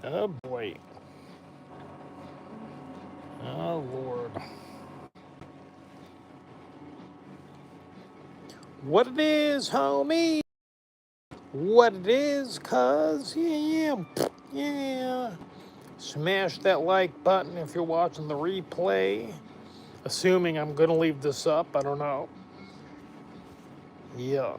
Oh boy. Oh Lord. What it is, homie? What it is, cuz? Yeah. Smash that like button if you're watching the replay. Assuming I'm gonna leave this up, I don't know. Yeah.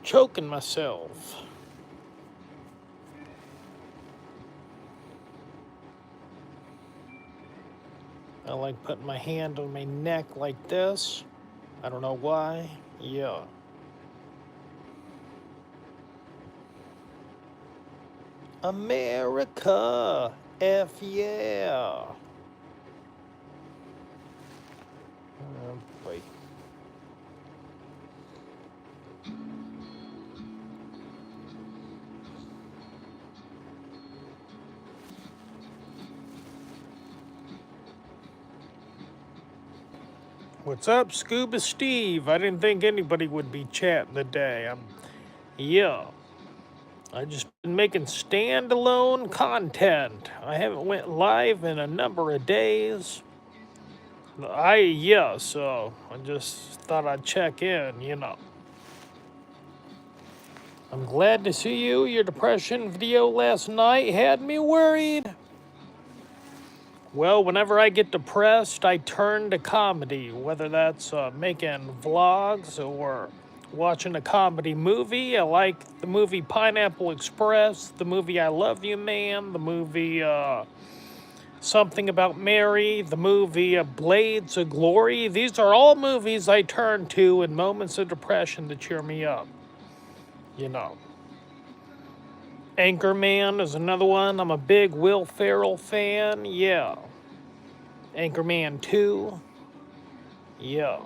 Choking myself. I like putting my hand on my neck like this. I don't know why. Yeah. America. F yeah. Oh boy. What's up, Scuba Steve? I didn't think anybody would be chatting today. Yeah. I just been making standalone content. I haven't went live in a number of days. So I just thought I'd check in. I'm glad to see you. Your depression video last night had me worried. Well, whenever I get depressed, I turn to comedy, whether that's making vlogs or watching a comedy movie. I like the movie Pineapple Express, the movie I Love You Man, the movie Something About Mary, the movie Blades of Glory. These are all movies I turn to in moments of depression to cheer me up. You know. Anchorman is another one. I'm a big Will Ferrell fan. Yeah. Anchorman 2. Yeah.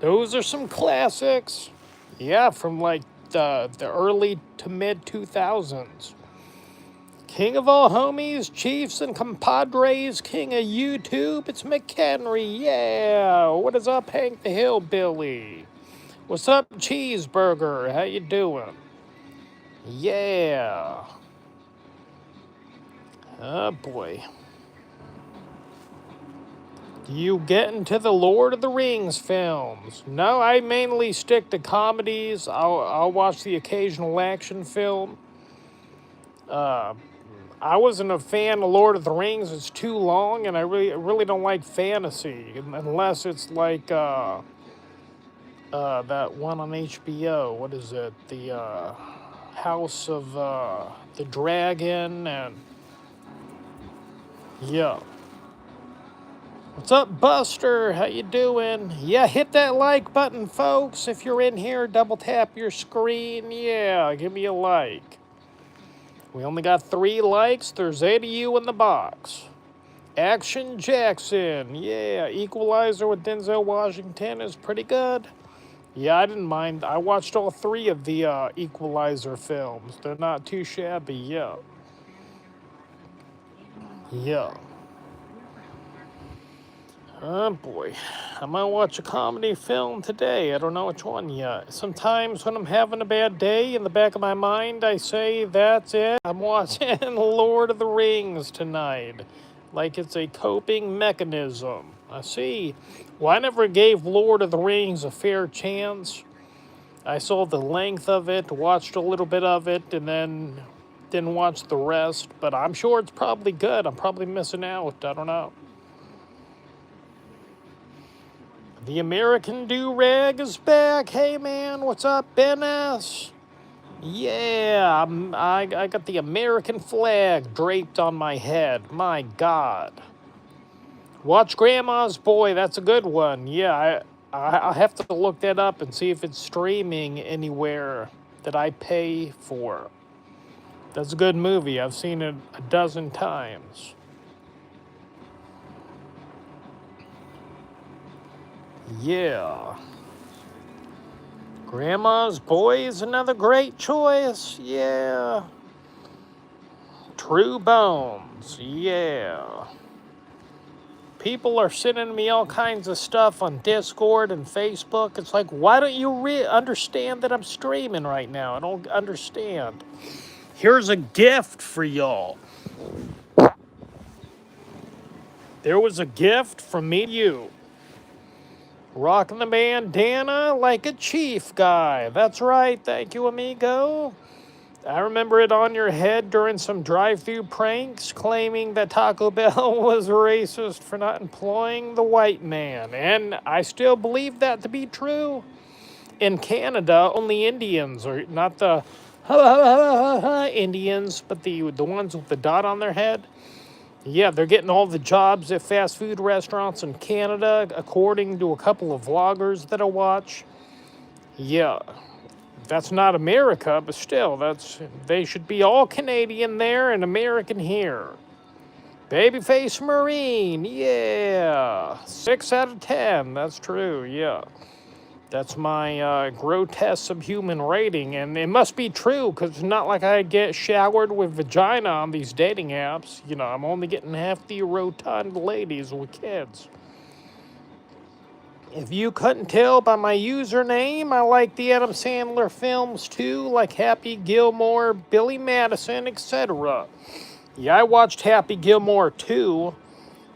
Those are some classics. Yeah, from like the early to mid 2000s. King of all homies, chiefs and compadres, king of YouTube, it's McHenry. Yeah. What is up, Hank the Hillbilly? What's up, Cheeseburger? How you doing? Yeah. Oh boy. Do you get into the Lord of the Rings films? No, I mainly stick to comedies. I'll watch the occasional action film. I wasn't a fan of Lord of the Rings. It's too long, and I really don't like fantasy unless it's like that one on HBO. What is it? The House of the Dragon and yeah. What's up, Buster? How you doing? Yeah, hit that like button, folks. If you're in here, double tap your screen. Yeah, give me a like. We only got 3 likes. There's 8 of you in the box. Action Jackson. Yeah, Equalizer with Denzel Washington is pretty good. Yeah, I didn't mind. I watched all 3 of the Equalizer films. They're not too shabby. Yeah. Yeah. Oh boy, I might watch a comedy film today. I don't know which one yet. Sometimes when I'm having a bad day, in the back of my mind, I say, that's it. I'm watching Lord of the Rings tonight. Like it's a coping mechanism. I see. Well, I never gave Lord of the Rings a fair chance. I saw the length of it, watched a little bit of it, and then didn't watch the rest. But I'm sure it's probably good. I'm probably missing out. I don't know. The American Do-Rag is back. Hey, man, what's up, Ben S? Yeah, I got the American flag draped on my head. My God. Watch Grandma's Boy. That's a good one. Yeah, I have to look that up and see if it's streaming anywhere that I pay for. That's a good movie. I've seen it a dozen times. Yeah. Grandma's Boy is another great choice. Yeah. True Bones. Yeah. People are sending me all kinds of stuff on Discord and Facebook. It's like, why don't you understand that I'm streaming right now? I don't understand. Here's a gift for y'all. There was a gift from me to you. Rocking the bandana like a chief guy. That's right. Thank you, amigo. I remember it on your head during some drive-through pranks claiming that Taco Bell was racist for not employing the white man. And I still believe that to be true. In Canada, only Indians, or not the Indians, but the ones with the dot on their head. Yeah, they're getting all the jobs at fast food restaurants in Canada, according to a couple of vloggers that I watch. Yeah. That's not America, but still, they should be all Canadian there and American here. Babyface Marine, yeah. 6 out of 10, that's true, yeah. That's my grotesque subhuman rating, and it must be true, because it's not like I get showered with vagina on these dating apps. You know, I'm only getting half the rotund ladies with kids. If you couldn't tell by my username, I like the Adam Sandler films too, like Happy Gilmore, Billy Madison, etc. Yeah, I watched Happy Gilmore 2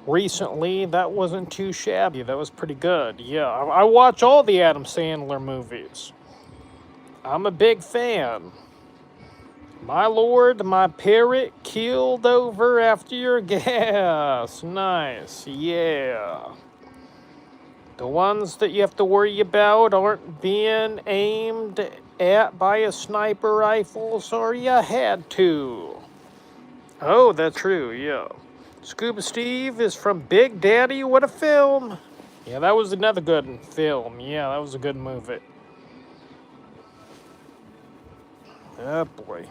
recently. That wasn't too shabby. That was pretty good. Yeah, I watch all the Adam Sandler movies. I'm a big fan. My lord, my parrot keeled over after your gas. Nice, yeah. The ones that you have to worry about aren't being aimed at by a sniper rifle, so you had to. Oh, that's true, yeah. Scuba Steve is from Big Daddy, what a film. Yeah, that was another good film. Yeah, that was a good movie. Oh, boy.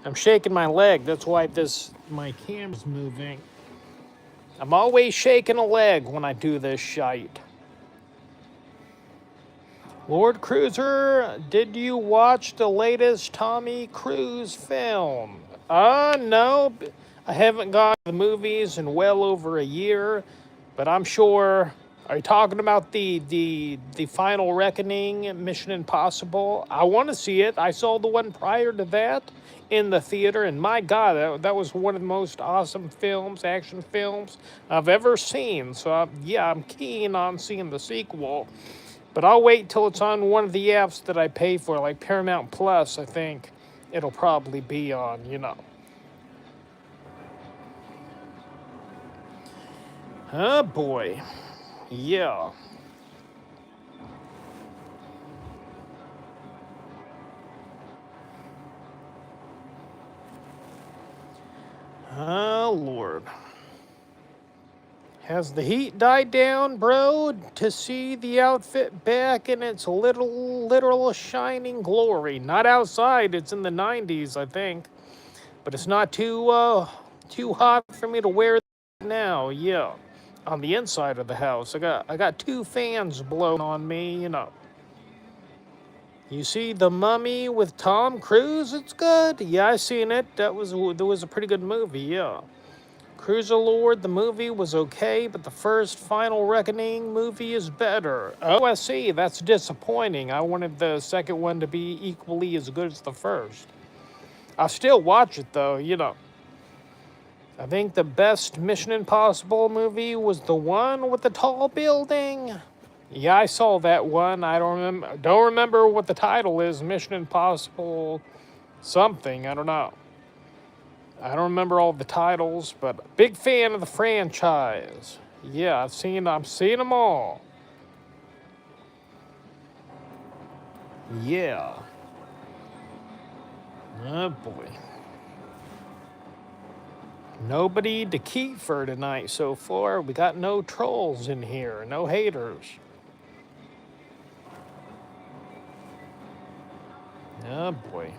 I'm shaking my leg. That's why my camera's moving. I'm always shaking a leg when I do this shite. Lord Cruiser, did you watch the latest Tommy Cruise film? No. I haven't gone to the movies in well over a year, but I'm sure. Are you talking about the Final Reckoning, Mission Impossible? I want to see it. I saw the one prior to that in the theater, and my God, that was one of the most awesome action films I've ever seen. So, I'm keen on seeing the sequel. But I'll wait till it's on one of the apps that I pay for, like Paramount Plus, I think it'll probably be on, you know. Oh, boy. Yeah. Oh, Lord. Has the heat died down, bro, to see the outfit back in its literal shining glory? Not outside, it's in the 90s, I think. But it's not too hot for me to wear now, yeah. On the inside of the house, I got 2 fans blowing on me, you know. You see The Mummy with Tom Cruise? It's good. Yeah, I seen it. That was a pretty good movie, yeah. Cruiser Lord, the movie was okay, but the first Final Reckoning movie is better. Oh, I see. That's disappointing. I wanted the second one to be equally as good as the first. I'll still watch it, though, you know. I think the best Mission Impossible movie was the one with the tall building. Yeah, I saw that one. I don't remember what the title is. Mission Impossible something. I don't know. I don't remember all the titles, but big fan of the franchise. Yeah, I've seen them all. Yeah. Oh boy. Nobody to keep for tonight so far. We got no trolls in here, no haters. Oh boy.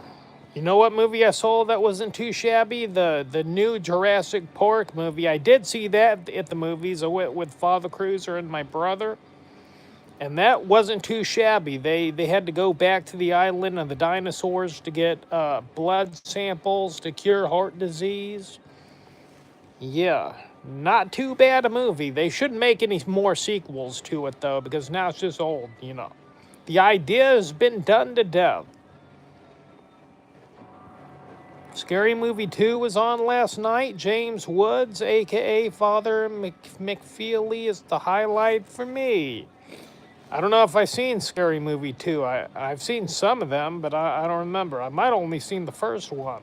You know what movie I saw that wasn't too shabby? The new Jurassic Park movie. I did see that at the movies. I went with Father Cruiser and my brother. And that wasn't too shabby. They had to go back to the island of the dinosaurs to get blood samples to cure heart disease. Yeah, not too bad a movie. They shouldn't make any more sequels to it, though, because now it's just old, you know. The idea has been done to death. Scary Movie 2 was on last night. James Woods, a.k.a. Father McFeely, is the highlight for me. I don't know if I've seen Scary Movie 2. I've seen some of them, but I don't remember. I might have only seen the first one.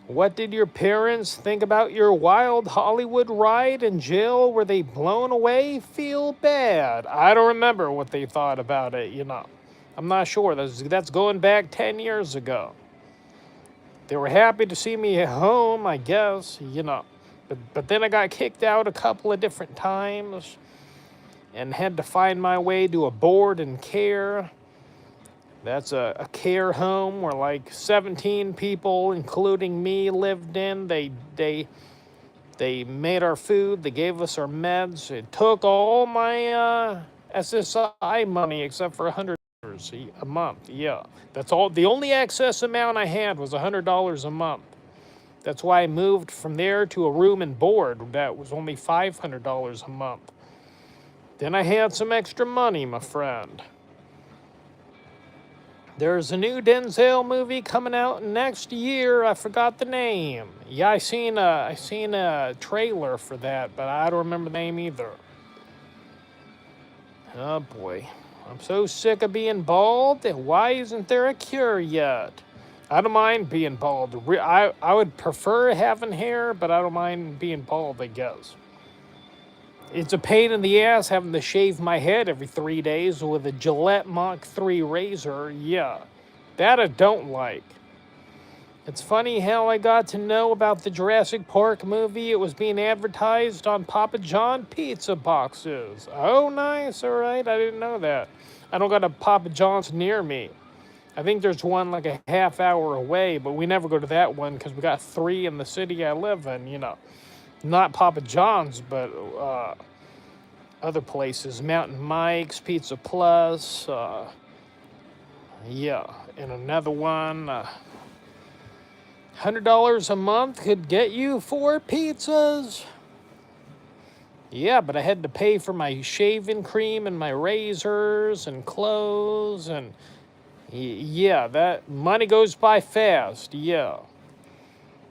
What did your parents think about your wild Hollywood ride in jail? Were they blown away? Feel bad? I don't remember what they thought about it, you know. I'm not sure. That's going back 10 years ago. They were happy to see me at home, I guess, you know. But then I got kicked out a couple of different times and had to find my way to a board and care. That's a care home where like 17 people, including me, lived in. They made our food. They gave us our meds. It took all my SSI money except for $100 a month. Yeah, that's all. The only excess amount I had was $100 a month. That's why I moved from there to a room and board that was only $500 a month. Then I had some extra money, my friend. There's a new Denzel movie coming out next year. I forgot the name. Yeah, I seen a trailer for that, but I don't remember the name either. Oh boy. I'm so sick of being bald. Why isn't there a cure yet? I don't mind being bald. I would prefer having hair, but I don't mind being bald, I guess. It's a pain in the ass having to shave my head every 3 days with a Gillette Mach 3 razor. Yeah, that I don't like. It's funny how I got to know about the Jurassic Park movie. It was being advertised on Papa John pizza boxes. Oh, nice. All right. I didn't know that. I don't got a Papa John's near me. I think there's one like a half hour away, but we never go to that one because we got 3 in the city I live in, you know. Not Papa John's, but other places. Mountain Mike's, Pizza Plus. Yeah, and another one. $100 a month could get you 4 pizzas. Yeah, but I had to pay for my shaving cream and my razors and clothes. And yeah, that money goes by fast. Yeah.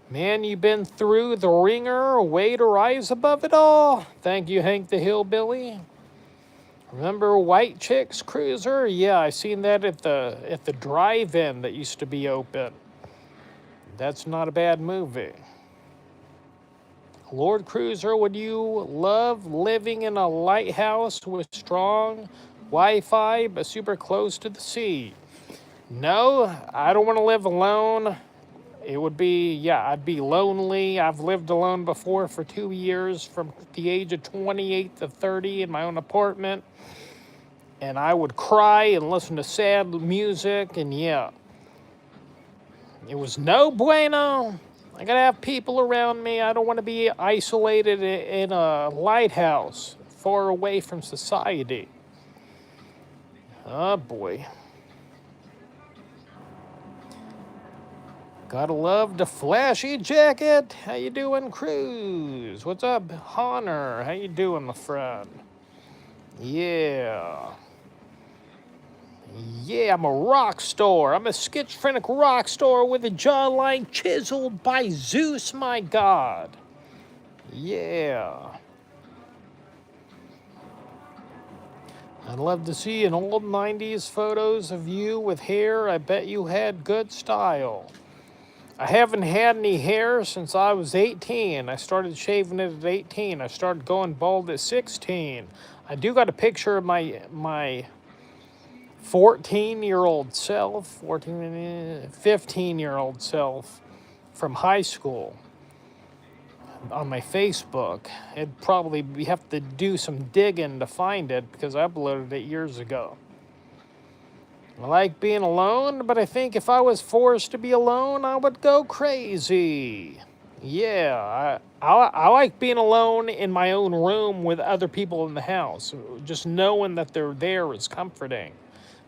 Man, you been through the ringer, way to rise above it all. Thank you, Hank the Hillbilly. Remember White Chicks Cruiser? Yeah, I seen that at the drive-in that used to be open. That's not a bad movie. Lord Cruiser, would you love living in a lighthouse with strong Wi-Fi but super close to the sea? No, I don't want to live alone. It would be, yeah, I'd be lonely. I've lived alone before for 2 years from the age of 28 to 30 in my own apartment. And I would cry and listen to sad music, and yeah. It was no bueno. I gotta have people around me. I don't want to be isolated in a lighthouse, far away from society. Oh boy. Gotta love the flashy jacket. How you doing, Cruz? What's up, Honor? How you doing, my friend? Yeah. Yeah, I'm a rock star. I'm a schizophrenic rock star with a jawline chiseled by Zeus, my god. Yeah. I'd love to see an old 90s photos of you with hair. I bet you had good style. I haven't had any hair since I was 18. I started shaving it at 18. I started going bald at 16. I do got a picture of my 14-year-old self, 15-year-old self from high school on my Facebook. It'd probably have to do some digging to find it because I uploaded it years ago. I like being alone, but I think if I was forced to be alone, I would go crazy. Yeah, I like being alone in my own room with other people in the house. Just knowing that they're there is comforting.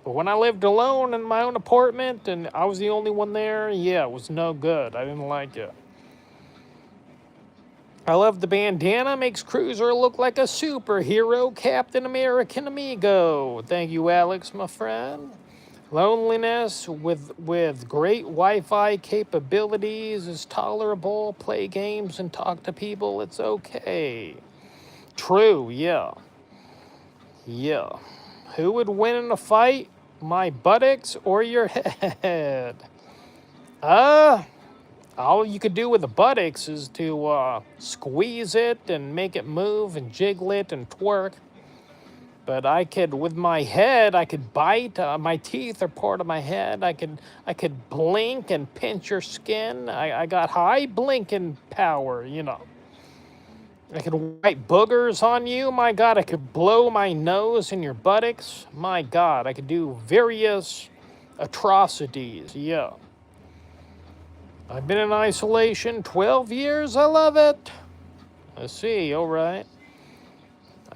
But when I lived alone in my own apartment and I was the only one there, yeah, it was no good. I didn't like it. I love the bandana, makes Cruiser look like a superhero, Captain American amigo. Thank you, Alex, my friend. Loneliness with great Wi-Fi capabilities is tolerable. Play games and talk to people, it's okay. True, yeah. Yeah. Who would win in a fight? My buttocks or your head? All you could do with the buttocks is to squeeze it and make it move and jiggle it and twerk. But I could, with my head, I could bite. My teeth are part of my head. I could blink and pinch your skin. I got high blinking power, you know. I could wipe boogers on you. My God, I could blow my nose in your buttocks. My God, I could do various atrocities. Yeah. I've been in isolation 12 years. I love it. I see. All right.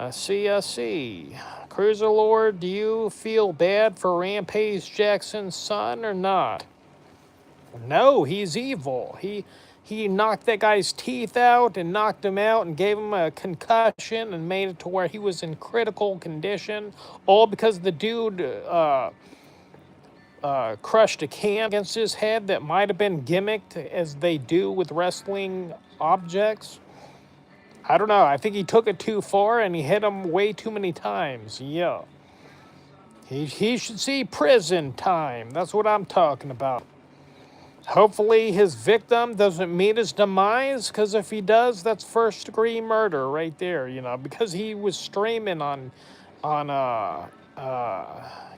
I see. Cruiser Lord, do you feel bad for Rampage Jackson's son or not? No, he's evil. He knocked that guy's teeth out and knocked him out and gave him a concussion and made it to where he was in critical condition, all because the dude crushed a can against his head that might have been gimmicked as they do with wrestling objects. I don't know. I think he took it too far and he hit him way too many times. Yeah. He should see prison time. That's what I'm talking about. Hopefully his victim doesn't meet his demise, because if he does, that's first-degree murder right there, you know, because he was streaming on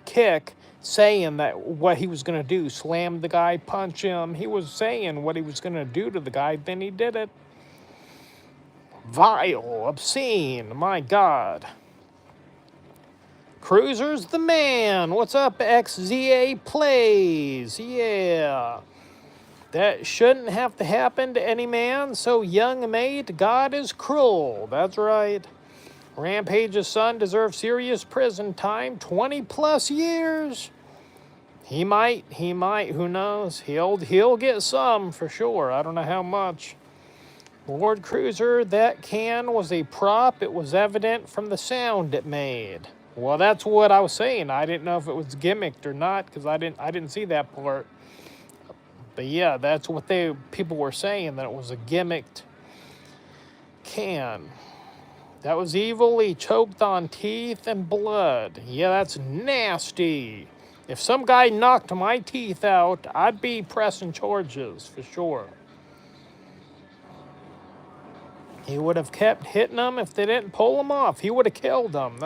Kick saying that what he was going to do, slam the guy, punch him. He was saying what he was going to do to the guy, then he did it. Vile, obscene, my God. Cruiser's the man. What's up, XZA Plays? Yeah. That shouldn't have to happen to any man so young, mate. God is cruel. That's right. Rampage's son deserves serious prison time, 20 plus years. He might, who knows? He'll get some for sure. I don't know how much. Lord Cruiser, that can was a prop. It was evident from the sound it made. Well, that's what I was saying. I didn't know if it was gimmicked or not, because I didn't see that part. But yeah, that's what people were saying, that it was a gimmicked can. That was evil. He choked on teeth and blood. Yeah, that's nasty. If some guy knocked my teeth out, I'd be pressing charges for sure. He would have kept hitting them if they didn't pull him off. He would have killed them.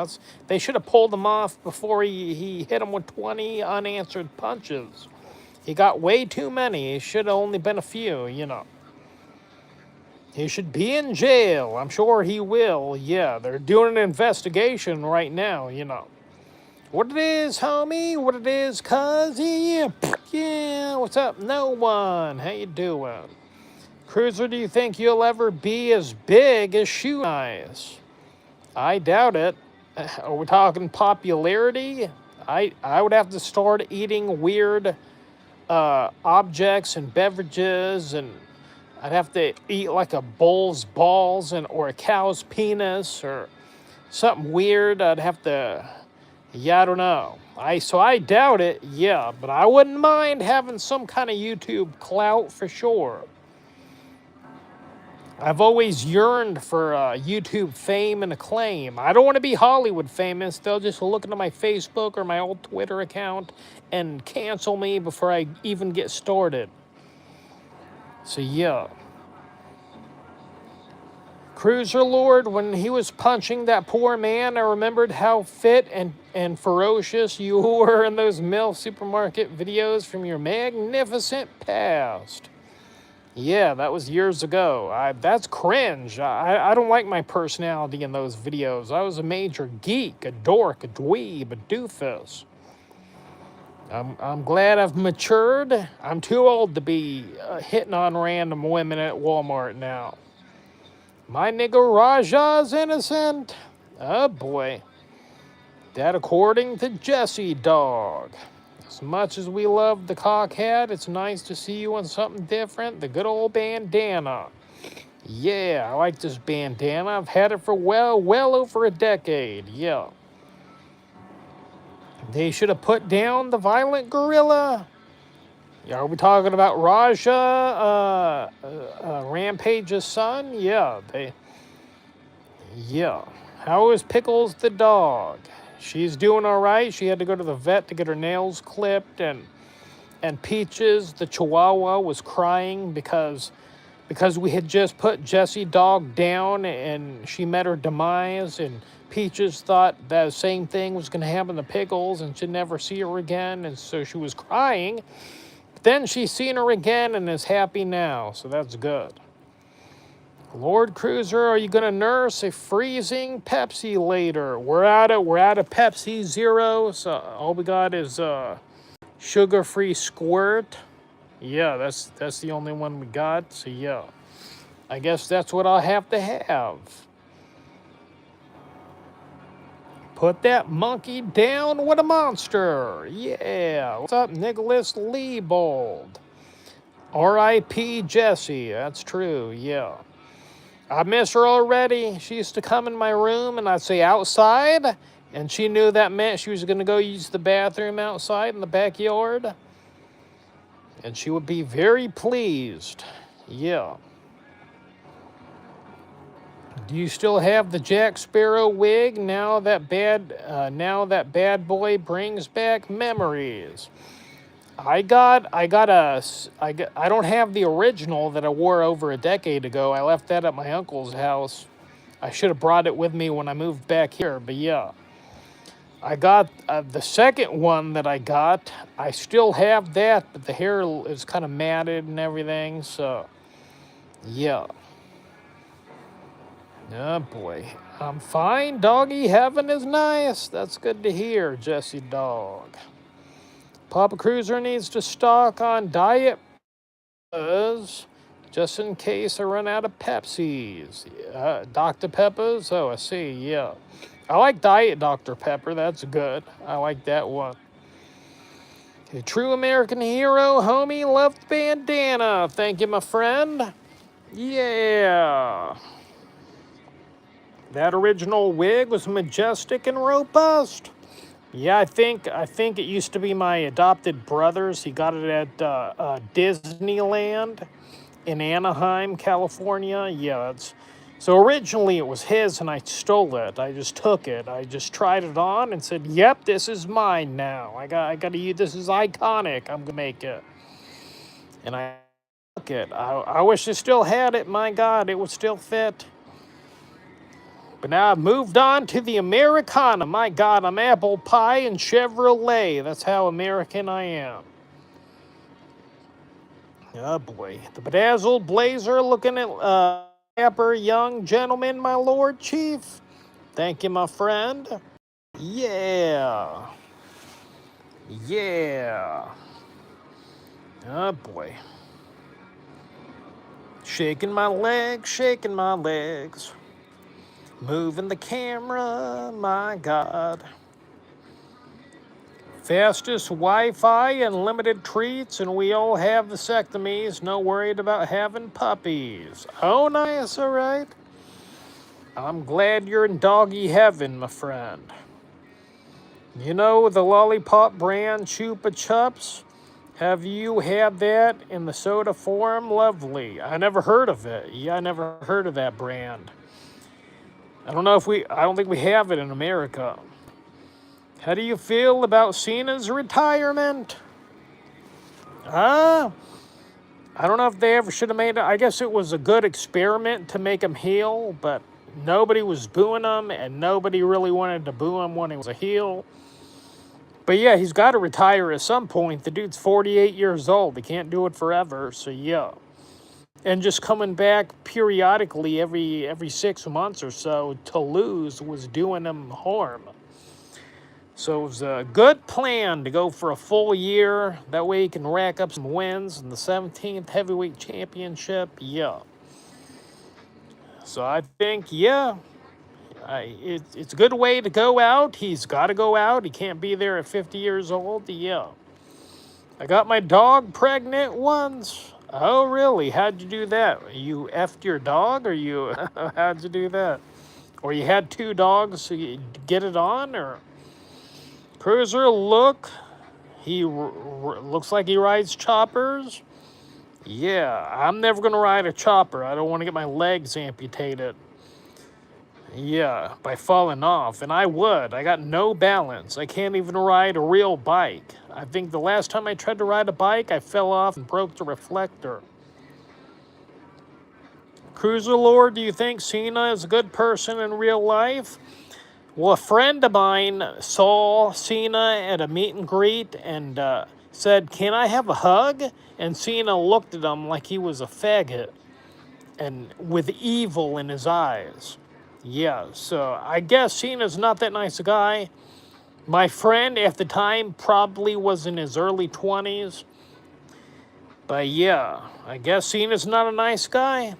They should have pulled him off before he hit him with 20 unanswered punches. He got way too many. It should have only been a few, you know. He should be in jail. I'm sure he will. Yeah, they're doing an investigation right now, you know. What it is, homie? What it is, cuz? Yeah, what's up? No one. How you doing? Cruiser, do you think you'll ever be as big as Shoe Eyes? I doubt it. Are we talking popularity? I would have to start eating weird objects and beverages, and I'd have to eat like a bull's balls or a cow's penis or something weird. I'd have to, yeah, I don't know. So I doubt it, yeah, but I wouldn't mind having some kind of YouTube clout for sure. I've always yearned for YouTube fame and acclaim. I don't want to be Hollywood famous. They'll just look into my Facebook or my old Twitter account and cancel me before I even get started. So yeah. Cruiser Lord, when he was punching that poor man, I remembered how fit and ferocious you were in those MILF supermarket videos from your magnificent past. Yeah, that was years ago. That's cringe. I don't like my personality in those videos. I was a major geek, a dork, a dweeb, a doofus. I'm glad I've matured. I'm too old to be hitting on random women at Walmart now. My nigga Raja's innocent. Oh boy. That according to Jesse Dog. As much as we love the cockhead, it's nice to see you on something different. The good old bandana. Yeah, I like this bandana. I've had it for well over a decade. Yeah. They should have put down the violent gorilla. Are we talking about Raja, Rampage's son? Yeah. How is Pickles the dog? She's doing all right. She had to go to the vet to get her nails clipped, and Peaches, the Chihuahua, was crying because we had just put Jessie Dog down, and she met her demise, and Peaches thought that same thing was going to happen to Pickles, and she'd never see her again, and so she was crying. Then she's seen her again and is happy now, so that's good. Lord Cruiser, are you gonna nurse a freezing Pepsi later? We're out of Pepsi Zero, so all we got is sugar-free Squirt. Yeah, that's the only one we got. So yeah, I guess that's what I'll have to have. Put that monkey down with a monster. Yeah. What's up, Nicholas Leibold? R.I.P. Jesse. That's true. Yeah. I miss her already. She used to come in my room and I'd say outside, and she knew that meant she was going to go use the bathroom outside in the backyard. And she would be very pleased. Yeah. Do you still have the Jack Sparrow wig now that bad boy brings back memories? I don't have the original that I wore over a decade ago. I left that at my uncle's house. I should have brought it with me when I moved back here, but yeah. I got the second one that I got. I still have that, but the hair is kind of matted and everything, so yeah. Oh boy. I'm fine. Doggy heaven is nice. That's good to hear, Jesse Dog. Papa Cruiser needs to stock on diet just in case I run out of Pepsis. Dr. Pepper's? Oh, I see, yeah. I like Diet Dr. Pepper. That's good. I like that one. A true American hero, homie. Love the bandana. Thank you, my friend. Yeah. That original wig was majestic and robust. Yeah, I think it used to be my adopted brother's. He got it at Disneyland in Anaheim, California. Yeah, so originally it was his, and I stole it. I just took it. I just tried it on and said, "Yep, this is mine now. I got to use. This is iconic. I'm gonna make it." And I took it. I wish I still had it. My God, it would still fit. But now I've moved on to the Americana. My God, I'm apple pie and Chevrolet. That's how American I am. Oh boy. The bedazzled blazer looking at dapper young gentleman, my Lord Chief. Thank you, my friend. Yeah. Yeah. Oh boy. Shaking my legs. Moving the camera, my God. Fastest Wi-Fi and limited treats, and we all have vasectomies. No worried about having puppies. Oh, nice, all right. I'm glad you're in doggy heaven, my friend. You know the lollipop brand Chupa Chups? Have you had that in the soda form? Lovely. I never heard of it. Yeah, I never heard of that brand. I don't think we have it in America. How do you feel about Cena's retirement? I don't know if they ever should have made it. I guess it was a good experiment to make him heel, but nobody was booing him, and nobody really wanted to boo him when he was a heel. But yeah, he's got to retire at some point. The dude's 48 years old. He can't do it forever, so yeah. And just coming back periodically every 6 months or so to lose was doing him harm. So it was a good plan to go for a full year. That way he can rack up some wins in the 17th Heavyweight Championship. Yeah. So I think, yeah, it's a good way to go out. He's got to go out. He can't be there at 50 years old. Yeah. I got my dog pregnant once. Oh, really? How'd you do that? You effed your dog, or you, how'd you do that? Or you had two dogs, so you get it on, or? Cruiser, look. He looks like he rides choppers. Yeah, I'm never going to ride a chopper. I don't want to get my legs amputated. Yeah, by falling off. And I would. I got no balance. I can't even ride a real bike. I think the last time I tried to ride a bike, I fell off and broke the reflector. Cruiser Lord, do you think Cena is a good person in real life? Well, a friend of mine saw Cena at a meet and greet and said, "Can I have a hug?" And Cena looked at him like he was a faggot and with evil in his eyes. Yeah, so I guess Cena's not that nice a guy. My friend at the time probably was in his early 20s. But yeah, I guess Cena's not a nice guy.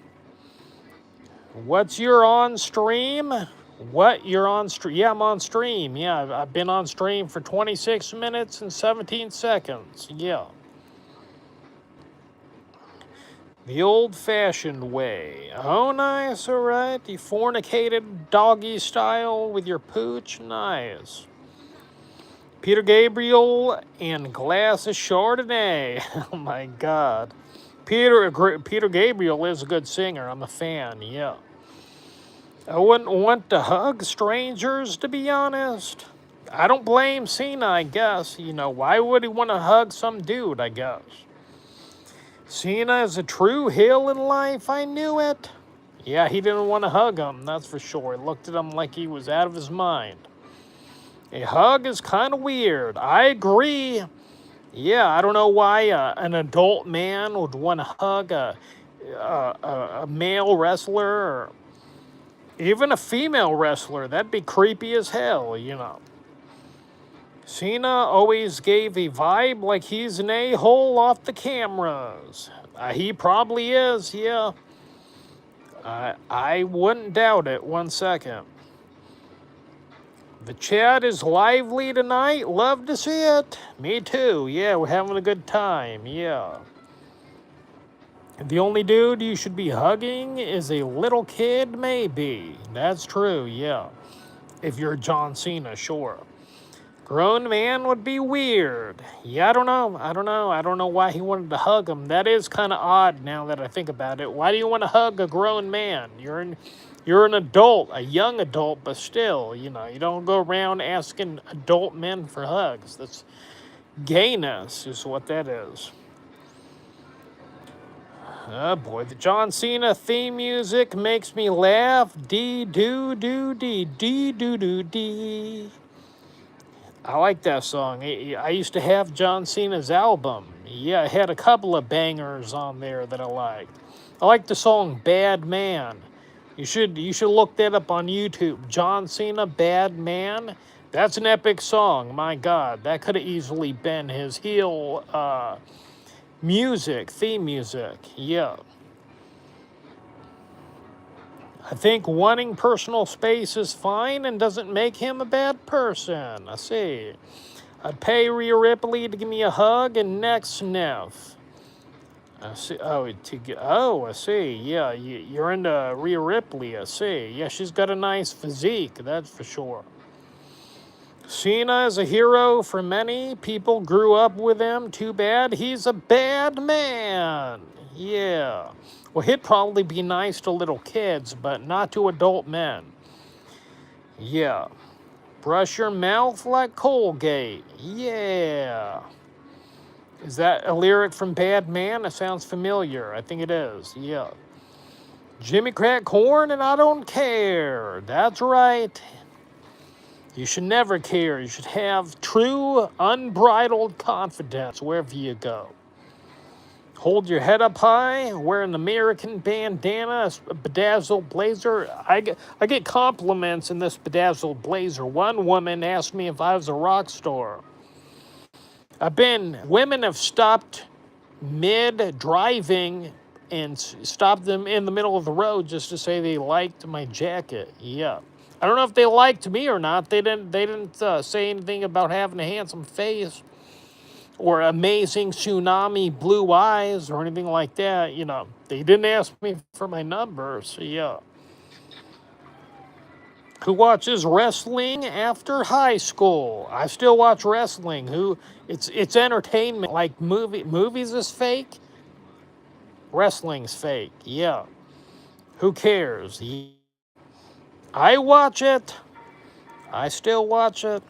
What's your on stream? What? You're on stream? Yeah, I'm on stream. Yeah, I've been on stream for 26 minutes and 17 seconds. Yeah. The old-fashioned way. Oh, nice, all right. You fornicated doggy style with your pooch. Nice. Peter Gabriel and glass of Chardonnay. Oh, my God. Peter Gabriel is a good singer. I'm a fan, yeah. I wouldn't want to hug strangers, to be honest. I don't blame Cena, I guess. You know, why would he want to hug some dude, I guess? Cena is a true heel in life. I knew it. Yeah, he didn't want to hug him, that's for sure. He looked at him like he was out of his mind. A hug is kind of weird. I agree. Yeah, I don't know why an adult man would want to hug a male wrestler or even a female wrestler. That'd be creepy as hell, you know. Cena always gave a vibe like he's an a-hole off the cameras. He probably is, yeah. I wouldn't doubt it 1 second. The chat is lively tonight. Love to see it. Me too. Yeah, we're having a good time. Yeah. The only dude you should be hugging is a little kid, maybe. That's true, yeah. If you're John Cena, sure. Grown man would be weird. Yeah, I don't know. I don't know why he wanted to hug him. That is kind of odd now that I think about it. Why do you want to hug a grown man? You're an adult, a young adult, but still, you know, you don't go around asking adult men for hugs. That's gayness is what that is. Oh boy, the John Cena theme music makes me laugh. Dee-doo-doo-dee. I like that song. I used to have John Cena's album. Yeah, it had a couple of bangers on there that I liked. I like the song Bad Man. You should look that up on YouTube. John Cena, Bad Man. That's an epic song. My God, that could have easily been his heel theme music. Yeah. I think wanting personal space is fine and doesn't make him a bad person. I see. I'd pay Rhea Ripley to give me a hug and neck sniff. I see. I see. Yeah, you're into Rhea Ripley. I see. Yeah, she's got a nice physique. That's for sure. Cena is a hero for many. People grew up with him. Too bad he's a bad man. Yeah. Well, he'd probably be nice to little kids, but not to adult men. Yeah. Brush your mouth like Colgate. Yeah. Is that a lyric from Bad Man? It sounds familiar. I think it is. Yeah. Jimmy crack corn and I don't care. That's right. You should never care. You should have true, unbridled confidence wherever you go. Hold your head up high, wear an American bandana, a bedazzled blazer. I get compliments in this bedazzled blazer. One woman asked me if I was a rock star. Women have stopped mid-driving and stopped them in the middle of the road just to say they liked my jacket. Yeah. I don't know if they liked me or not. They didn't say anything about having a handsome face or amazing tsunami blue eyes or anything like that. They didn't ask me for my number. So yeah. Who watches wrestling after high school? I still watch wrestling. It's entertainment. Like movies is fake. Wrestling's fake. Yeah. Who cares? I watch it. I still watch it.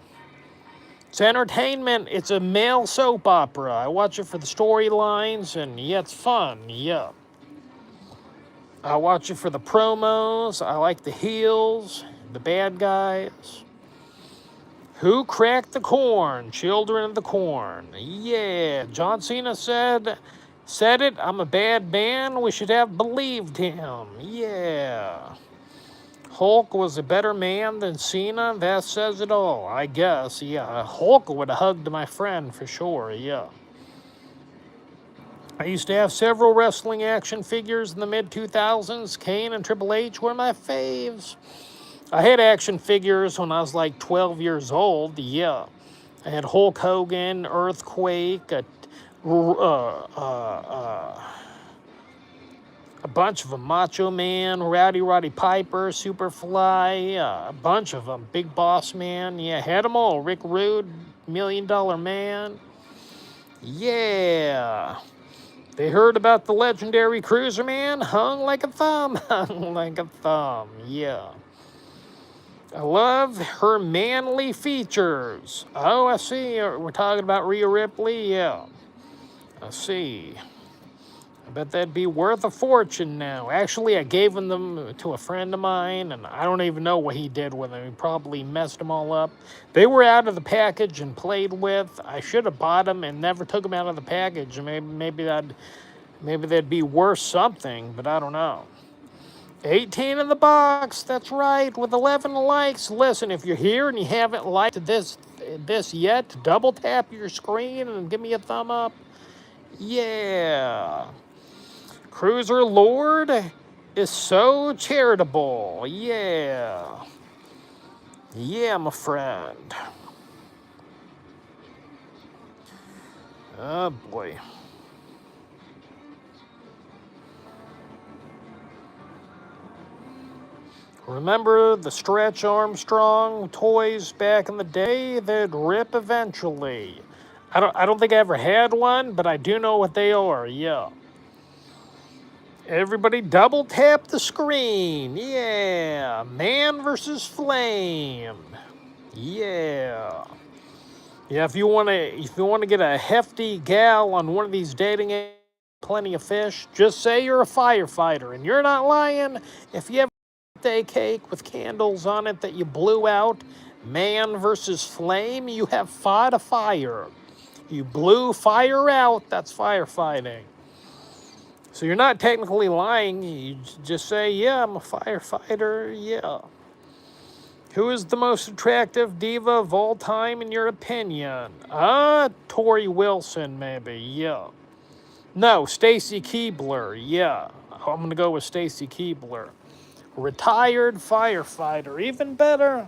It's entertainment. It's a male soap opera. I watch it for the storylines, and yeah, it's fun. Yeah. I watch it for the promos. I like the heels, the bad guys. Who cracked the corn? Children of the Corn. Yeah. John Cena said it. I'm a bad man. We should have believed him. Yeah. Hulk was a better man than Cena? That says it all, I guess. Yeah, Hulk would have hugged my friend for sure, yeah. I used to have several wrestling action figures in the mid-2000s. Kane and Triple H were my faves. I had action figures when I was like 12 years old, yeah. I had Hulk Hogan, Earthquake, a bunch of them. Macho Man, Roddy Piper, Superfly, a bunch of them. Big Boss Man, yeah, had them all. Rick Rude, $1 Million Man. Yeah. They heard about the legendary Cruiser Man? Hung like a thumb, hung like a thumb, yeah. I love her manly features. Oh, I see. We're talking about Rhea Ripley, yeah. I see. I bet that'd be worth a fortune now. Actually, I gave them to a friend of mine, and I don't even know what he did with them. He probably messed them all up. They were out of the package and played with. I should have bought them and never took them out of the package. Maybe they'd be worth something, but I don't know. 18 in the box, that's right, with 11 likes. Listen, if you're here and you haven't liked this yet, double tap your screen and give me a thumb up. Yeah. Cruiser Lord is so charitable. Yeah. Yeah, my friend. Oh, boy. Remember the Stretch Armstrong toys back in the day? They'd rip eventually. I don't think I ever had one, but I do know what they are. Yeah. Everybody double tap the screen. Yeah. Man versus Flame. Yeah. Yeah, if you want to get a hefty gal on one of these dating apps, plenty of fish, just say you're a firefighter, and you're not lying. If you have a birthday cake with candles on it that you blew out, man versus flame, you have fought a fire. You blew fire out, that's firefighting. So you're not technically lying. You just say, yeah, I'm a firefighter, yeah. Who is the most attractive diva of all time in your opinion? Tori Wilson, maybe, yeah. No, Stacy Keibler, yeah. I'm going to go with Stacy Keibler. Retired firefighter, even better.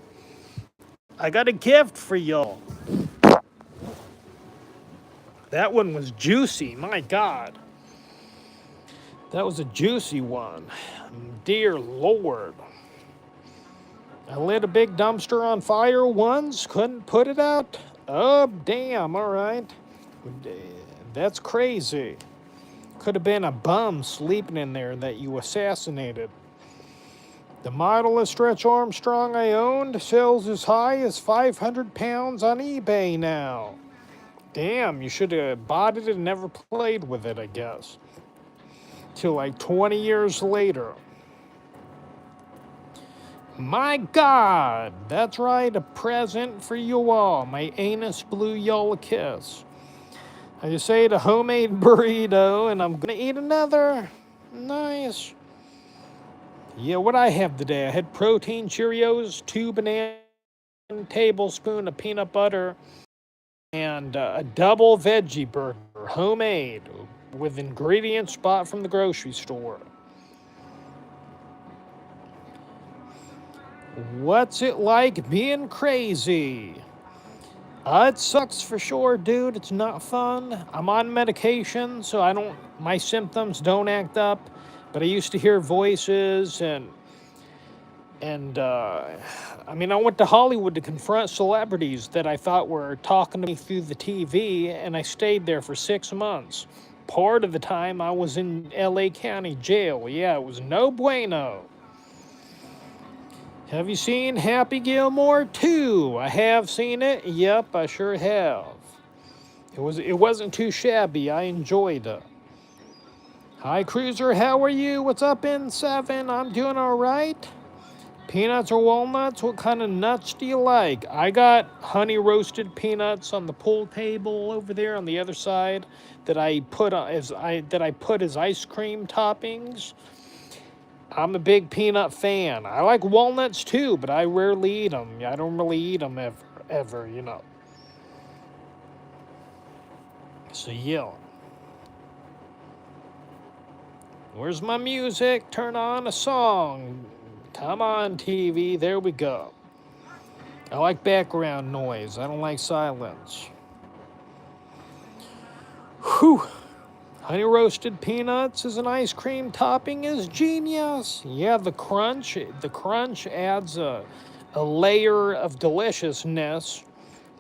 I got a gift for y'all. That one was juicy, my God. That was a juicy one. Dear Lord. I lit a big dumpster on fire once, couldn't put it out. Oh, damn, all right. That's crazy. Could have been a bum sleeping in there that you assassinated. The model of Stretch Armstrong I owned sells as high as 500 pounds on eBay now. Damn, you should have bought it and never played with it, I guess. Till like 20 years later. My God, that's right, a present for you all. My anus blew y'all a kiss. I just ate a homemade burrito, and I'm gonna eat another. Nice. Yeah, what I have today? I had protein Cheerios, 2 bananas, 1 tablespoon of peanut butter, and a double veggie burger, homemade, with ingredients bought from the grocery store. What's it like being crazy? It sucks for sure, dude. It's not fun. I'm on medication, so my symptoms don't act up. But I used to hear voices and I mean, I went to Hollywood to confront celebrities that I thought were talking to me through the TV, and I stayed there for 6 months. Part of the time I was in LA County jail. Yeah, it was no bueno. Have you seen Happy Gilmore 2? I have seen it. Yep, I sure have. It wasn't too shabby. I enjoyed it. Hi Cruiser, how are you? What's up in 7? I'm doing all right. Peanuts or walnuts? What kind of nuts do you like? I got honey roasted peanuts on the pool table over there on the other side that I put as ice cream toppings. I'm a big peanut fan. I like walnuts too, but I rarely eat them. I don't really eat them ever, you know. So yeah. Where's my music? Turn on a song. Come on, TV. There we go. I like background noise. I don't like silence. Whew. Honey roasted peanuts as an ice cream topping is genius. Yeah, the crunch adds a layer of deliciousness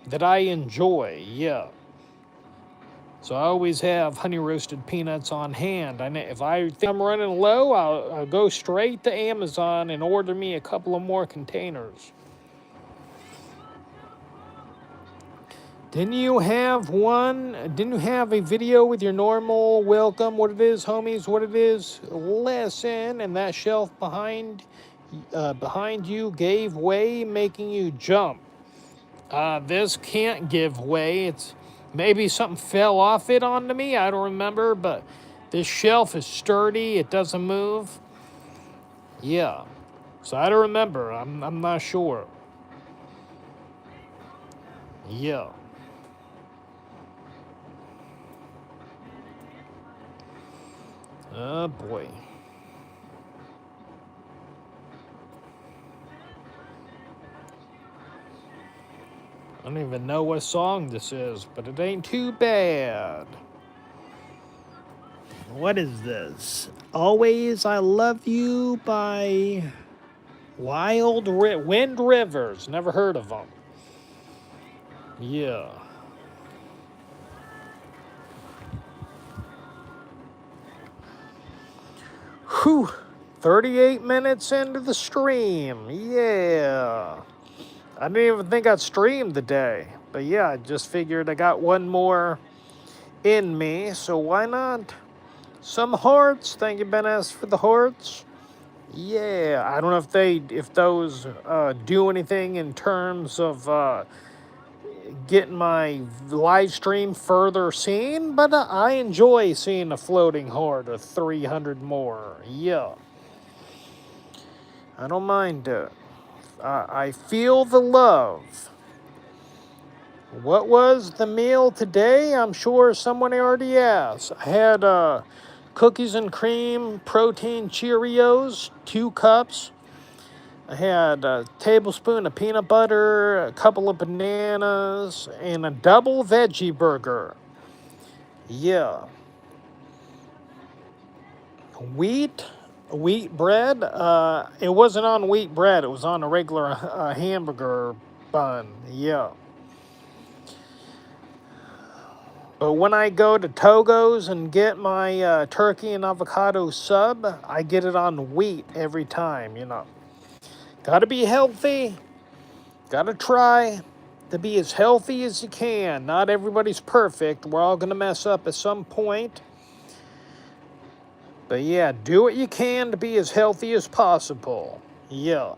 that I enjoy. Yeah. So I always have honey roasted peanuts on hand. If I think I'm running low, I'll go straight to Amazon and order me a couple of more containers. Didn't you have a video with your normal welcome, what it is, homies, what it is, lesson, and that shelf behind you gave way, making you jump? This can't give way. It's maybe something fell off it onto me. I don't remember, but this shelf is sturdy. It doesn't move. Yeah. So I don't remember. I'm not sure. Yeah. Oh boy. I don't even know what song this is, but it ain't too bad. What is this? Always I Love You by Wind Rivers. Never heard of them. Yeah. Whew. 38 minutes into the stream. Yeah. I didn't even think I'd stream today. But yeah, I just figured I got one more in me, so why not? Some hearts. Thank you, Ben S, for the hearts. Yeah, I don't know if those do anything in terms of getting my live stream further seen, but I enjoy seeing a floating heart of 300 more. Yeah, I don't mind it. I feel the love. What was the meal today? I'm sure someone already asked. I had cookies and cream, protein Cheerios, 2 cups. I had a tablespoon of peanut butter, a couple of bananas, and a double veggie burger. Yeah. Wheat bread. It wasn't on wheat bread. It was on a regular hamburger bun. Yeah. But when I go to Togo's and get my turkey and avocado sub, I get it on wheat every time, you know. Gotta be healthy. Gotta try to be as healthy as you can. Not everybody's perfect. We're all gonna mess up at some point. But yeah, do what you can to be as healthy as possible. Yeah.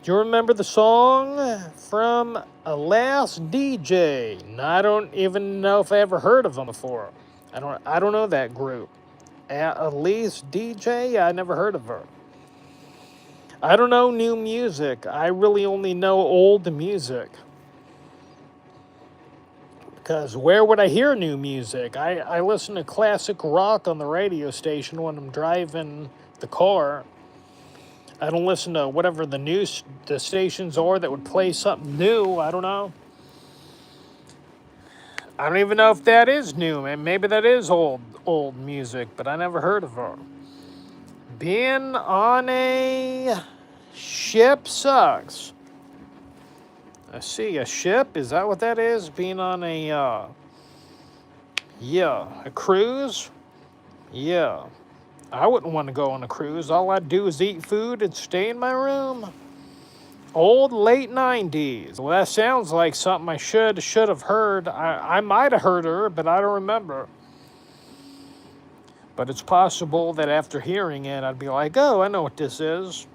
Do you remember the song from A Last DJ? No, I don't even know if I ever heard of them before. I don't know that group. At least DJ, I never heard of her. I don't know new music. I really only know old music. Because where would I hear new music? I listen to classic rock on the radio station when I'm driving the car. I don't listen to whatever the stations are that would play something new. I don't know. I don't even know if that is new, man. Maybe that is old music, but I never heard of her. Being on a ship sucks. I see a ship. Is that what that is? Being on a cruise. Yeah, I wouldn't want to go on a cruise. All I'd do is eat food and stay in my room. Old late 90s. Well, that sounds like something I should have heard. I might have heard her, but I don't remember. But it's possible that after hearing it, I'd be like, oh, I know what this is.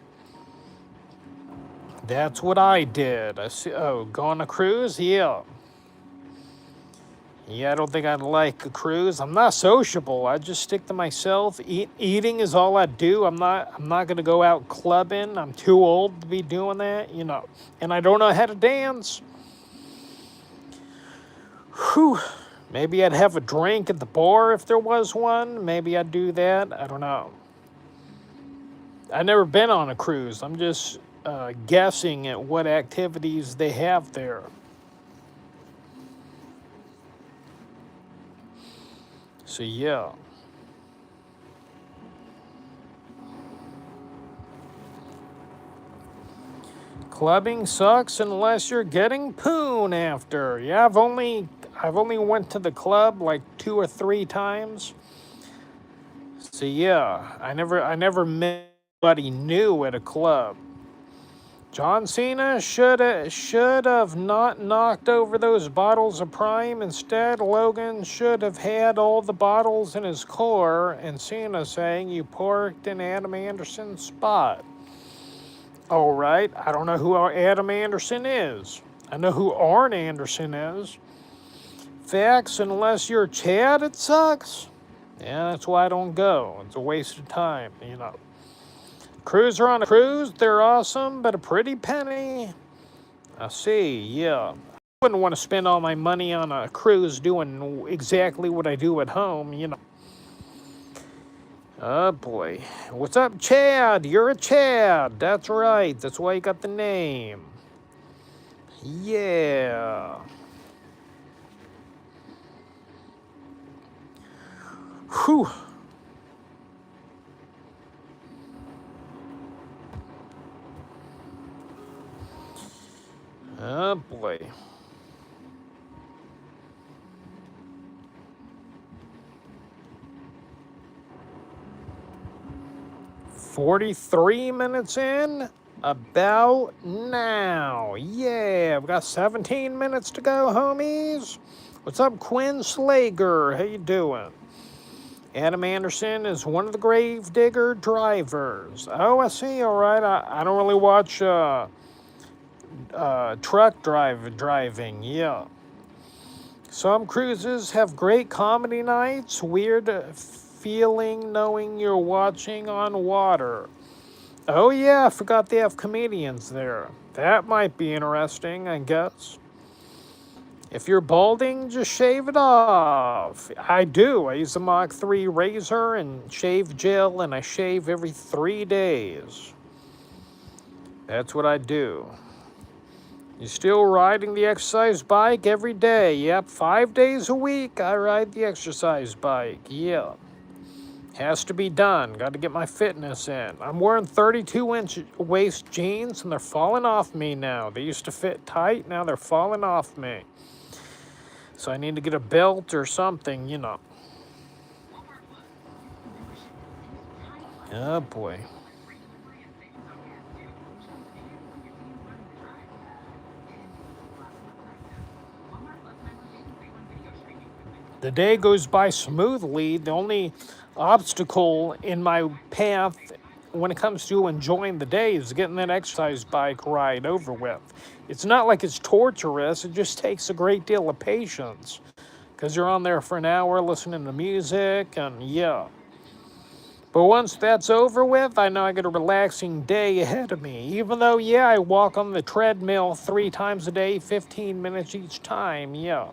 That's what I did. I see. Oh, go on a cruise? Yeah. Yeah, I don't think I'd like a cruise. I'm not sociable. I just stick to myself. Eating is all I do. I'm not gonna go out clubbing. I'm too old to be doing that, you know. And I don't know how to dance. Whew. Maybe I'd have a drink at the bar if there was one. Maybe I'd do that. I don't know. I've never been on a cruise. I'm just guessing at what activities they have there. So yeah. Clubbing sucks unless you're getting poon after. Yeah, I've only went to the club like 2 or 3 times. So yeah, I never met anybody new at a club. John Cena should have not knocked over those bottles of Prime. Instead, Logan should have had all the bottles in his car, and Cena saying, "You parked in Adam Anderson's spot." All right, I don't know who Adam Anderson is. I know who Arn Anderson is. Facts, unless you're Chad, it sucks. Yeah, that's why I don't go. It's a waste of time, you know. Cruiser on a cruise, they're awesome, but a pretty penny. I see, yeah. I wouldn't want to spend all my money on a cruise doing exactly what I do at home, you know. Oh boy. What's up, Chad? You're a Chad. That's right. That's why you got the name. Yeah. Whew. Oh boy. "43 minutes in, about now." Yeah, I've got 17 minutes to go, homies. What's up, Quinn Slager? How you doing? Adam Anderson is one of the Gravedigger drivers. Oh, I see. All right. I don't really watch truck driving. Yeah. Some cruises have great comedy nights. Weird feeling knowing you're watching on water. Oh, yeah. I forgot they have comedians there. That might be interesting, I guess. If you're balding, just shave it off. I do. I use a Mach 3 razor and shave gel, and I shave every 3 days. That's what I do. You still riding the exercise bike every day? Yep, 5 days a week I ride the exercise bike. Yeah. Has to be done. Got to get my fitness in. I'm wearing 32-inch waist jeans, and they're falling off me now. They used to fit tight. Now they're falling off me. So I need to get a belt or something, you know. Oh, boy. The day goes by smoothly. The only obstacle in my path when it comes to enjoying the day is getting that exercise bike ride over with. It's not like it's torturous. It just takes a great deal of patience because you're on there for an hour listening to music and yeah. But once that's over with, I know I got a relaxing day ahead of me. Even though, yeah, I walk on the treadmill 3 times a day, 15 minutes each time, yeah.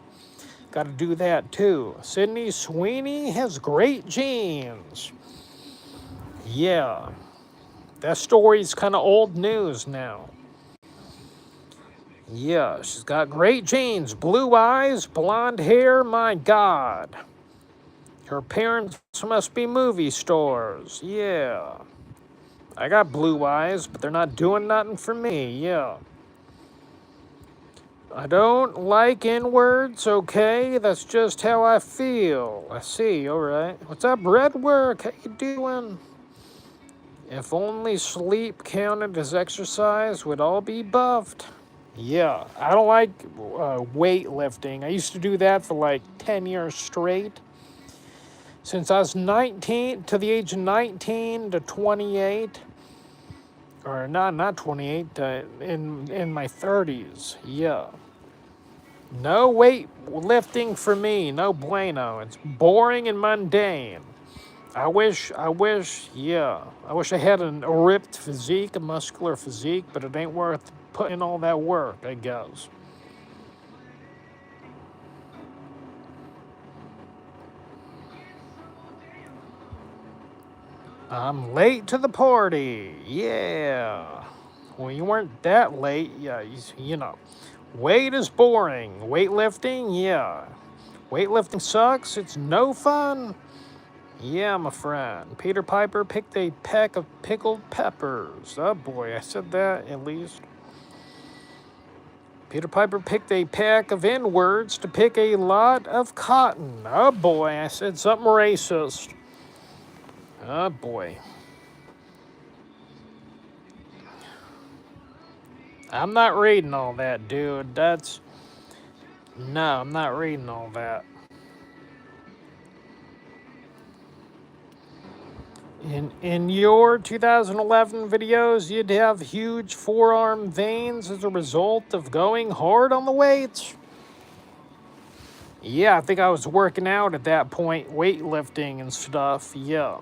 Got to do that too. Sydney Sweeney has great genes. Yeah. That story's kind of old news now. Yeah, she's got great genes. Blue eyes, blonde hair, my God. Her parents must be movie stars. Yeah. I got blue eyes, but they're not doing nothing for me. Yeah. I don't like N-words, okay? That's just how I feel. I see, alright. What's up, Redwork? How you doing? If only sleep counted as exercise, we'd all be buffed. Yeah, I don't like weightlifting. I used to do that for like 10 years straight. Since I was 19, to the age of 19 to 28, or not 28, in my 30s, yeah. No weightlifting for me, no bueno. It's boring and mundane. I wish I had a ripped physique, a muscular physique, but it ain't worth putting in all that work, I guess. I'm late to the party, yeah. Well, you weren't that late, yeah, you know. Weight is boring. Weightlifting, yeah. Weightlifting sucks, it's no fun. Yeah, my friend. Peter Piper picked a peck of pickled peppers. Oh boy, I said that at least. Peter Piper picked a pack of N-words to pick a lot of cotton. Oh boy, I said something racist. Oh boy. I'm not reading all that, dude. No, I'm not reading all that. In your 2011 videos, you'd have huge forearm veins as a result of going hard on the weights. Yeah, I think I was working out at that point, weightlifting and stuff. Yeah.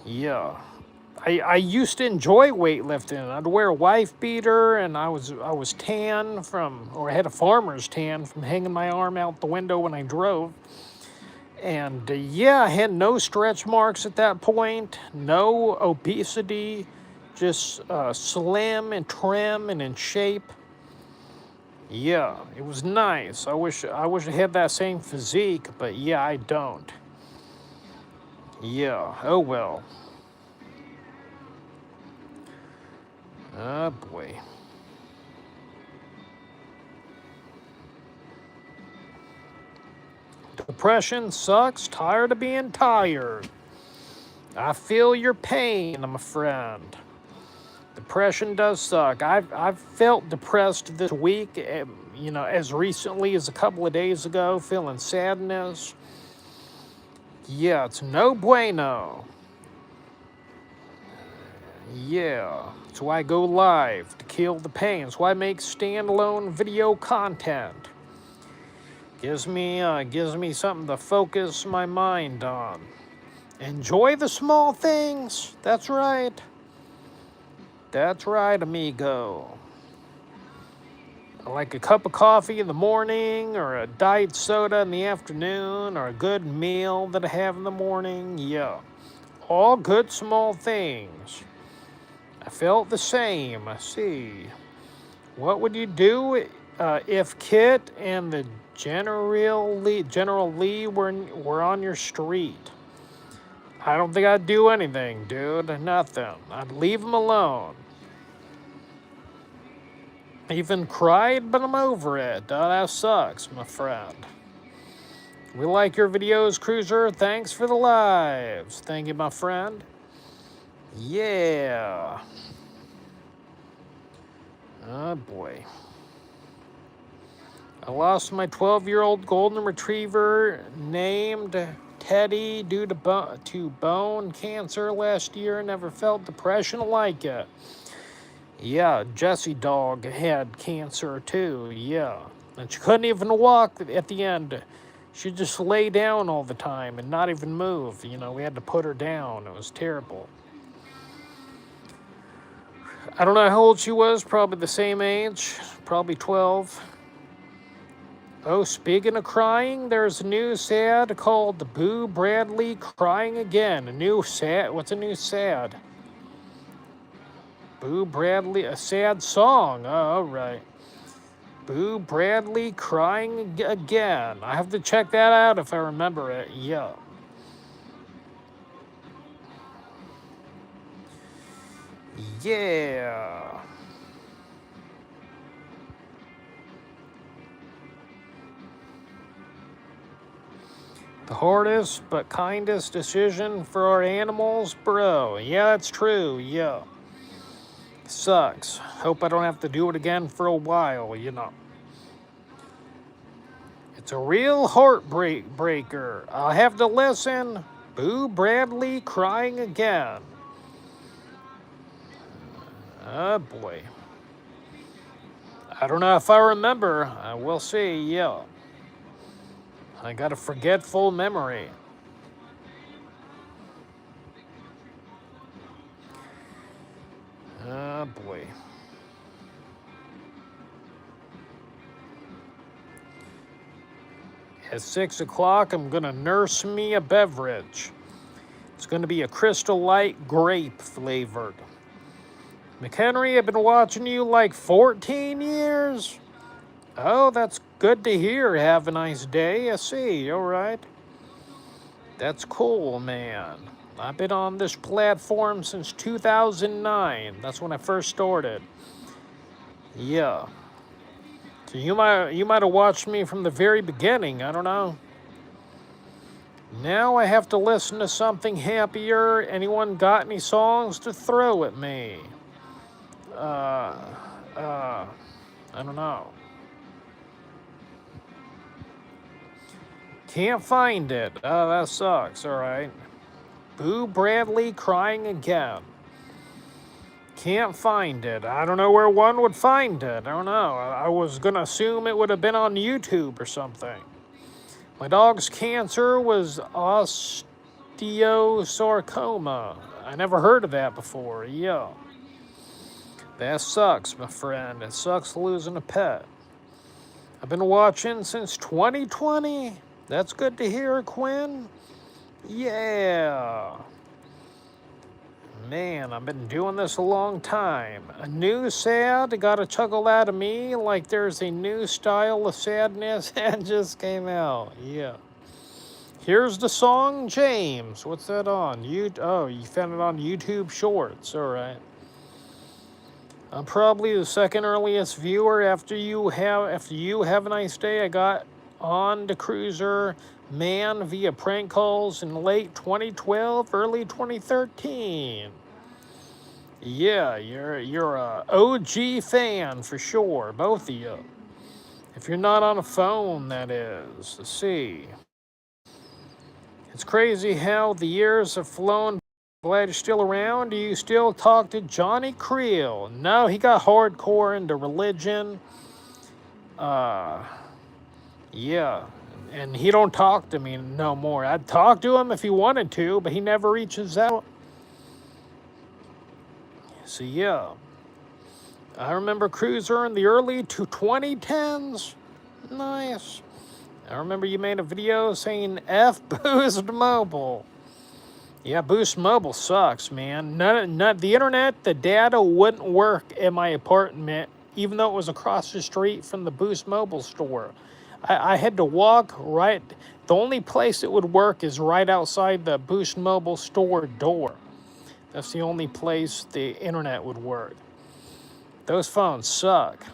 Yeah. I used to enjoy weightlifting. I'd wear a wife beater and I was tan I had a farmer's tan from hanging my arm out the window when I drove. And yeah, I had no stretch marks at that point, no obesity, just slim and trim and in shape. Yeah, it was nice. I wish I had that same physique, but yeah, I don't. Yeah, oh well. Oh boy. Depression sucks, tired of being tired. I feel your pain, I'm a friend. Depression does suck. I've felt depressed this week, as recently as a couple of days ago, feeling sadness. Yeah, it's no bueno. Yeah, that's why I go live, to kill the pain. That's why I make standalone video content. Gives me something to focus my mind on. Enjoy the small things. That's right. That's right, amigo. I like a cup of coffee in the morning, or a diet soda in the afternoon, or a good meal that I have in the morning. Yeah. All good small things. I felt the same. I see. What would you do if Kit and the General Lee were on your street? I don't think I'd do anything, dude. Nothing. I'd leave them alone. I even cried, but I'm over it. Oh, that sucks, my friend. We like your videos, Cruiser. Thanks for the lives. Thank you, my friend. Yeah. Oh, boy. I lost my 12-year-old golden retriever named heady due to bone cancer last year. Never felt depression like it. Yeah, Jessie dog had cancer too. Yeah, and she couldn't even walk at the end. She'd just lay down all the time and not even move. We had to put her down. It was terrible. I don't know how old she was, probably the same age, probably 12. Oh, speaking of crying, there's a new sad called Boo Bradley Crying Again. A new sad? What's a new sad? Boo Bradley, a sad song. Oh, all right. Boo Bradley Crying Again. I have to check that out if I remember it. Yeah. Yeah. The hardest but kindest decision for our animals, bro. Yeah, that's true. Yeah. Sucks. Hope I don't have to do it again for a while, It's a real heartbreaker. I'll have to listen. Boo Bradley Crying Again. Oh boy. I don't know if I remember. We'll see. Yeah. I got a forgetful memory. Oh boy. At 6 o'clock, I'm gonna nurse me a beverage. It's gonna be a Crystal Light grape flavored. McHenry, I've been watching you like 14 years. Oh, that's good to hear. Have a nice day. I see. All right. That's cool, man. I've been on this platform since 2009. That's when I first started. Yeah. So you might have watched me from the very beginning. I don't know. Now I have to listen to something happier. Anyone got any songs to throw at me? I don't know. Can't find it. Oh, that sucks. All right. Boo Bradley Crying Again. Can't find it. I don't know where one would find it. I don't know. I was going to assume it would have been on YouTube or something. My dog's cancer was osteosarcoma. I never heard of that before. Yeah. That sucks, my friend. It sucks losing a pet. I've been watching since 2020. That's good to hear, Quinn. Yeah. Man, I've been doing this a long time. A new sad got a chuckle out of me like there's a new style of sadness that just came out. Yeah. Here's the song, James. What's that on? You found it on YouTube Shorts. All right. I'm probably the second earliest viewer after you have a nice day. I got on Ole Cruiser Man via prank calls in late 2012, early 2013. Yeah, you're a OG fan for sure, both of you. If you're not on a phone, that is. Let's see. It's crazy how the years have flown. Glad you're still around. Do you still talk to Johnny Creel? No, he got hardcore into religion. Yeah. And he don't talk to me no more. I'd talk to him if he wanted to, but he never reaches out. So yeah. I remember Cruiser in the early 2010s. Nice. I remember you made a video saying F Boost Mobile. Yeah, Boost Mobile sucks, man. The internet, the data wouldn't work in my apartment, even though it was across the street from the Boost Mobile store. I had to walk right. The only place it would work is right outside the Boost Mobile store door. That's the only place the internet would work. Those phones suck.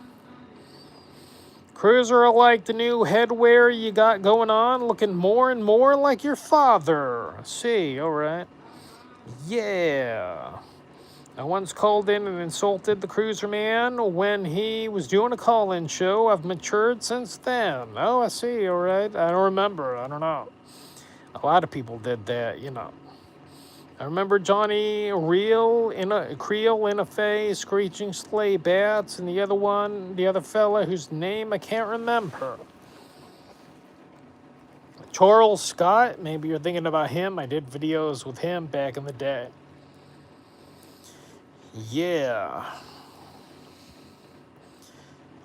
Cruiser, I like the new headwear you got going on, looking more and more like your father. See, all right. Yeah. I once called in and insulted the Cruiser Man when he was doing a call-in show. I've matured since then. Oh, I see, all right. I don't remember. I don't know. A lot of people did that, you know. I remember Johnny Reel in a Creel in a face, Screeching Sleigh Bats, and the other fella whose name I can't remember. Charles Scott, maybe you're thinking about him. I did videos with him back in the day. Yeah.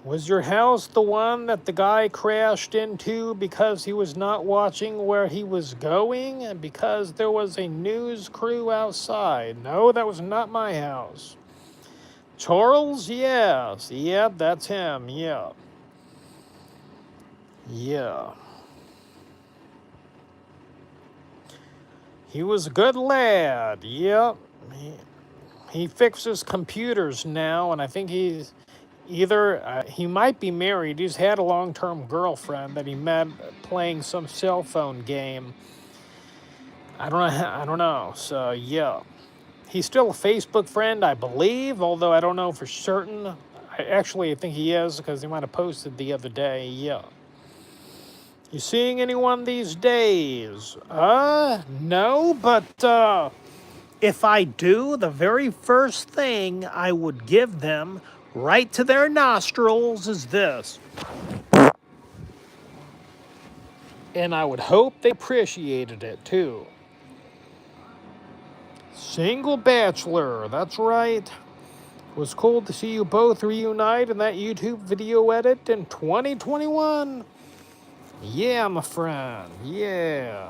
Was your house the one that the guy crashed into because he was not watching where he was going and because there was a news crew outside? No, that was not my house. Charles, yes. Yep, that's him. Yeah. Yeah. He was a good lad. Yep. He fixes computers now, and I think he's he might be married. He's had a long-term girlfriend that he met playing some cell phone game. I don't know. So yeah, he's still a Facebook friend, I believe, although I don't know for certain. I think he is because he might have posted the other day. Yeah. You seeing anyone these days? No, but if I do, the very first thing I would give them right to their nostrils is this. And I would hope they appreciated it too. Single Bachelor, that's right. It was cool to see you both reunite in that YouTube video edit in 2021. Yeah, my friend, yeah.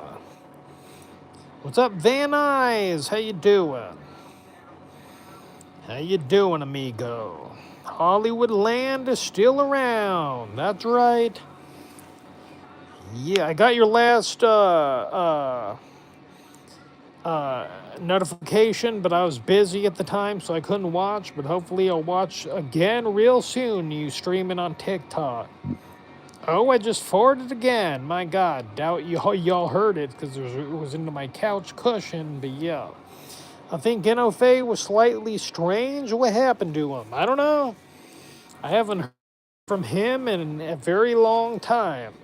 What's up, Van Nuys? How you doing? How you doing, amigo? Hollywood Land is still around. That's right. Yeah, I got your last notification, but I was busy at the time, so I couldn't watch. But hopefully, I'll watch again real soon. You streaming on TikTok? Oh, I just farted again. My God, doubt y'all heard it because it was into my couch cushion. But yeah, I think Inofe was slightly strange. What happened to him? I don't know. I haven't heard from him in a very long time.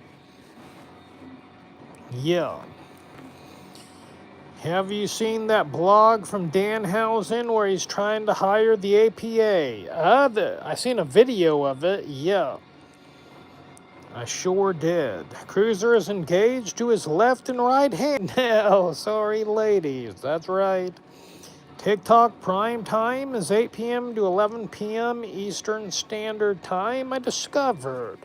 Yeah. Have you seen that blog from Danhausen where he's trying to hire the APA? I seen a video of it, yeah. I sure did. Cruiser is engaged to his left and right hand now. Sorry, ladies, that's right. TikTok prime time is 8 p.m. to 11 p.m. Eastern Standard Time, I discovered.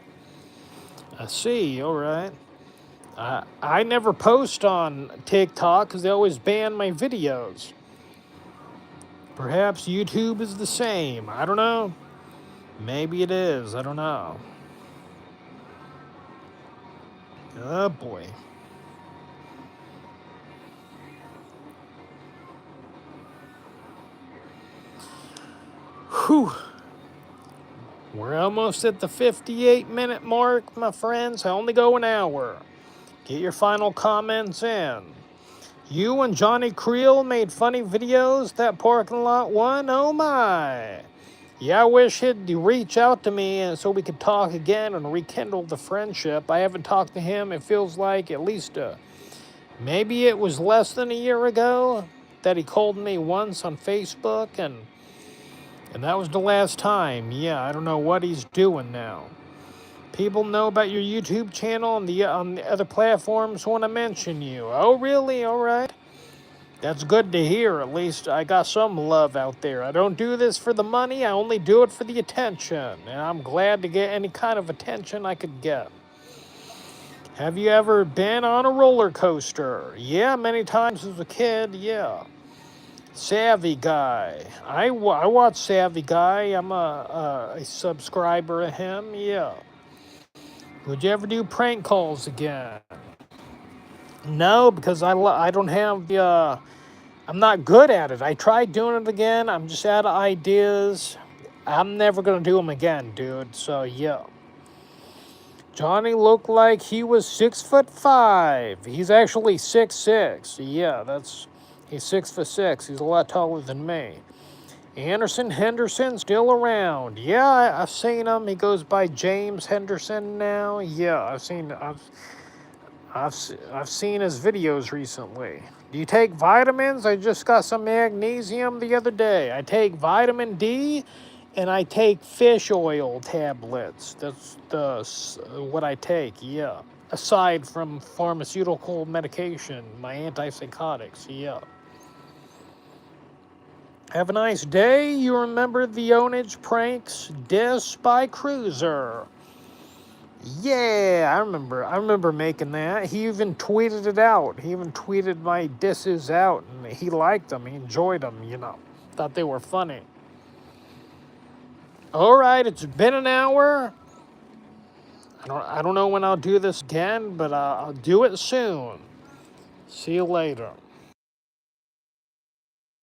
I see, all right. I never post on TikTok because they always ban my videos. Perhaps YouTube is the same. I don't know. Maybe it is. I don't know. Oh boy. Whew. We're almost at the 58-minute mark, my friends. I only go an hour. Get your final comments in. You and Johnny Creel made funny videos. That parking lot one, oh my. Yeah, I wish he'd reach out to me so we could talk again and rekindle the friendship. I haven't talked to him, it feels like at least maybe it was less than a year ago that he called me once on Facebook, and that was the last time. Yeah, I don't know what he's doing now. People know about your YouTube channel on the other platforms when I mention you. Oh, really? All right. That's good to hear. At least I got some love out there. I don't do this for the money. I only do it for the attention. And I'm glad to get any kind of attention I could get. Have you ever been on a roller coaster? Yeah, many times as a kid, yeah. Savvy Guy. I watch Savvy Guy. I'm a subscriber of him, yeah. Would you ever do prank calls again? No, because I don't have the... I'm not good at it. I tried doing it again. I'm just out of ideas. I'm never going to do them again, dude. So, yeah. Johnny looked like he was 6'5". He's actually 6'6". Yeah, he's 6'6". He's a lot taller than me. Anderson Henderson still around. Yeah, I've seen him. He goes by James Henderson now. Yeah, I've seen his videos recently. Do you take vitamins? I just got some magnesium the other day. I take vitamin D, and I take fish oil tablets. That's what I take. Yeah. Aside from pharmaceutical medication, my antipsychotics. Yeah. Have a nice day. You remember the Onage Pranks Diss by Cruiser. Yeah, I remember making that. He even tweeted it out. He even tweeted my disses out, and he liked them. He enjoyed them, Thought they were funny. All right, it's been an hour. I don't know when I'll do this again, but I'll do it soon. See you later.